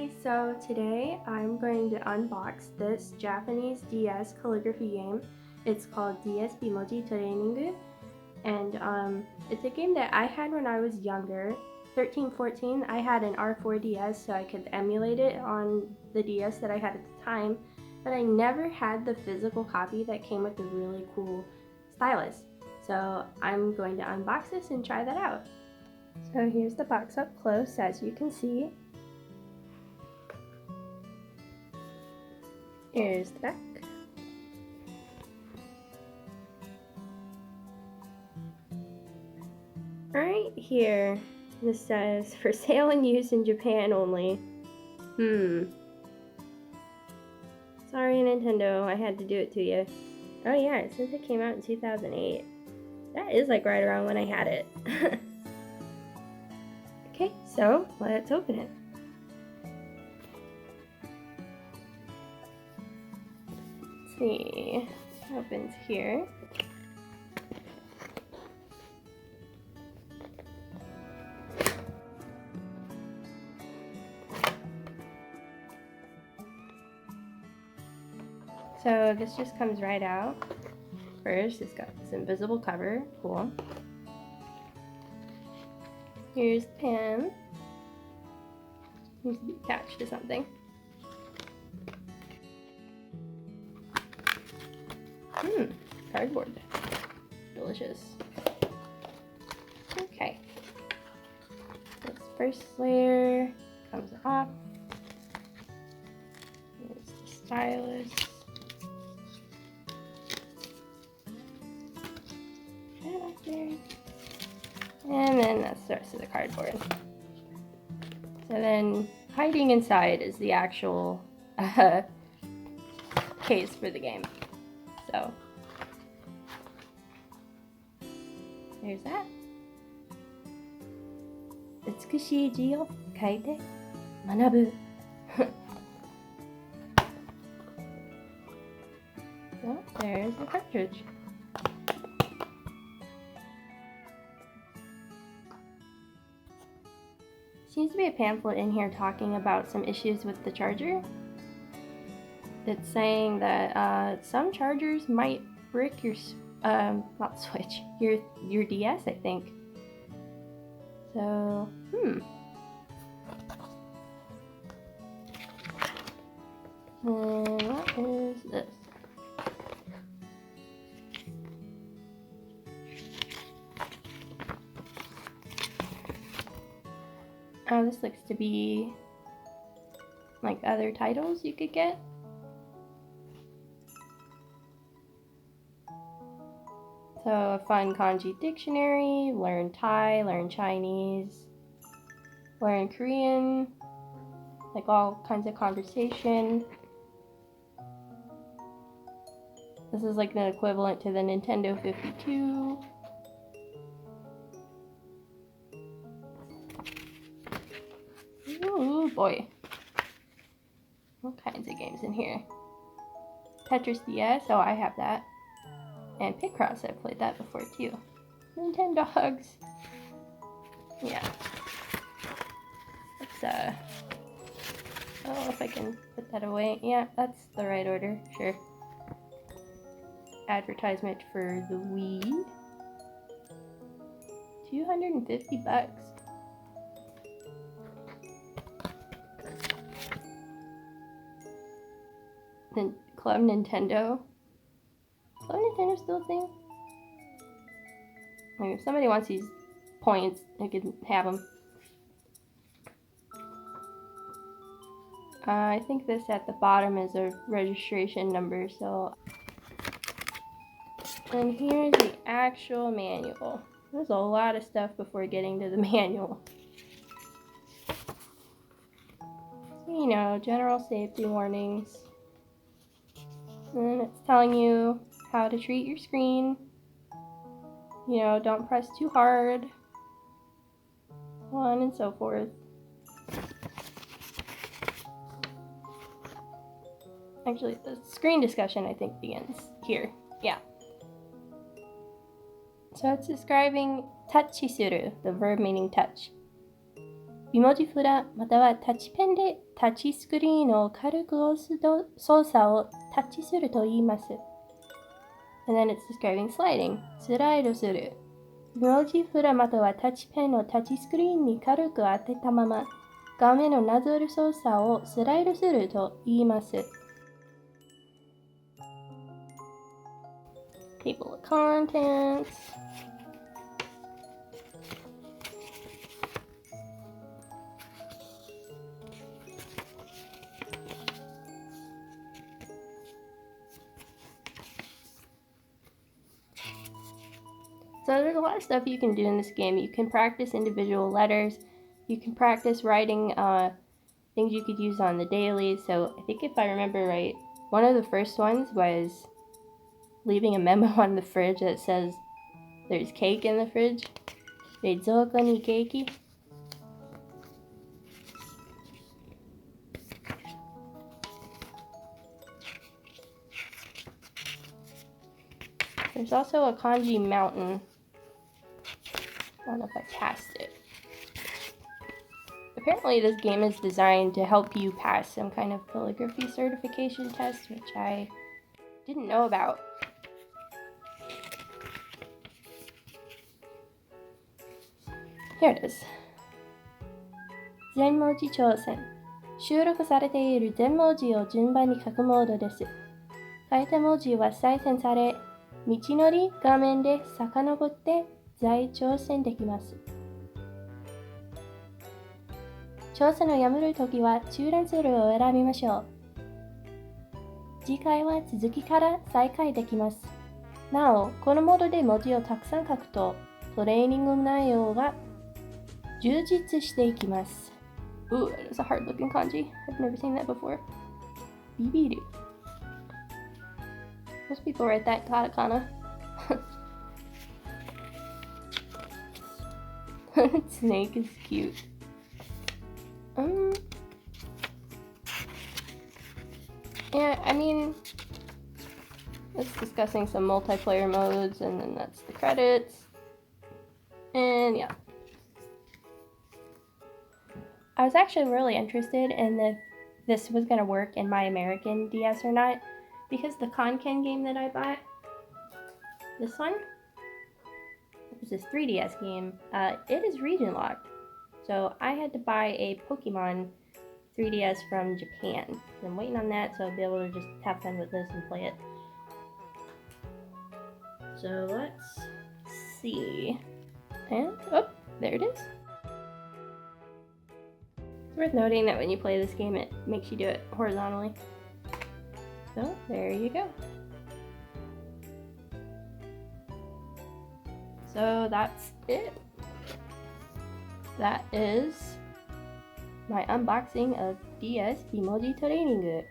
Hi, so today I'm going to unbox this Japanese DS calligraphy game. It's called DS美文字トレーニング, and it's a game that I had when I was younger, 13, 14. I had an R4DS so I could emulate it on the DS that I had at the time, but I never had the physical copy that came with the really cool stylus. So I'm going to unbox this and try that out. So here's the box up close, as you can see. Here's the back. Right here, this says, for sale and use in Japan only. Sorry, Nintendo, I had to do it to you. Oh yeah, it says it came out in 2008. That is like right around when I had it. Okay, so let's open it. Let's see, it opens here. So this just comes right out. First, it's got this invisible cover, cool. Here's the pen. Needs to be attached to something. Cardboard. Delicious. Okay. This first layer comes off. There's the stylus. That up there. And then that's the rest of the cardboard. So then hiding inside is the actual case for the game. So there's that. 美しい字を書いて学ぶ。So there's the cartridge. Seems to be a pamphlet in here talking about some issues with the charger. It's saying that some chargers might brick your not switch, your DS, I think. So, And what is this? Oh, this looks to be like other titles you could get. So a fun kanji dictionary, learn Thai, learn Chinese, learn Korean, like all kinds of conversation. This is like the equivalent to the Nintendo 52. Ooh boy. All kinds of games in here. Tetris DS, oh I have that. And Picross, I've played that before too. Nintendogs. Yeah. Let's oh, if I can put that away. Yeah, that's the right order, sure. Advertisement for the Wii. $250. Then Club Nintendo. Club Nintendo still a thing? Like if somebody wants these points, I can have them. I think this at the bottom is a registration number, so. And here's the actual manual. There's a lot of stuff before getting to the manual. You know, general safety warnings. And it's telling you how to treat your screen. You know, don't press too hard. So on and so forth. Actually, the screen discussion, I think, begins here. Yeah. So it's describing tachi suru, the verb meaning touch. 美文字札またはタッチペンでタッチスクリーンを軽く押す操作をタッチすると言います。And then it's describing sliding. スライドする。美文字札またはタッチペンをタッチスクリーンに軽く当てたまま、画面をなぞる操作をスライドすると言います。Table of contents. So there's a lot of stuff you can do in this game. You can practice individual letters. You can practice writing things you could use on the daily. So I think if I remember right, one of the first ones was leaving a memo on the fridge that says there's cake in the fridge. 冷蔵庫にケーキ. There's also a kanji mountain. I don't know if I passed it. Apparently this game is designed to help you pass some kind of calligraphy certification test, which I didn't know about. Here it is. 全文字挑戦。収録されている全文字を順番に書くモードです。書いた文字は採点され、道のり画面で遡って再挑戦できます。挑戦をやめるときは中断するを選びましょう。次回は続きから再開できます。なお、このモードで文字をたくさん書くと、トレーニング内容が充実していきます。Ooh, that is a hard looking kanji. I've never seen that before. Bibiru. Most people write that katakana. Snake is cute. Yeah, I mean, it's discussing some multiplayer modes, and then that's the credits. And yeah. I was actually really interested in if this was going to work in my American DS or not, because the Konken game that I bought, this one, it was this 3DS game, it is region locked. So I had to buy a Pokemon 3DS from Japan. I'm waiting on that, so I'll be able to just have fun with this and play it. So let's see. And, oh, there it is. It's worth noting that when you play this game, it makes you do it horizontally. So, there you go. So that's it. That is my unboxing of DS 美文字トレーニング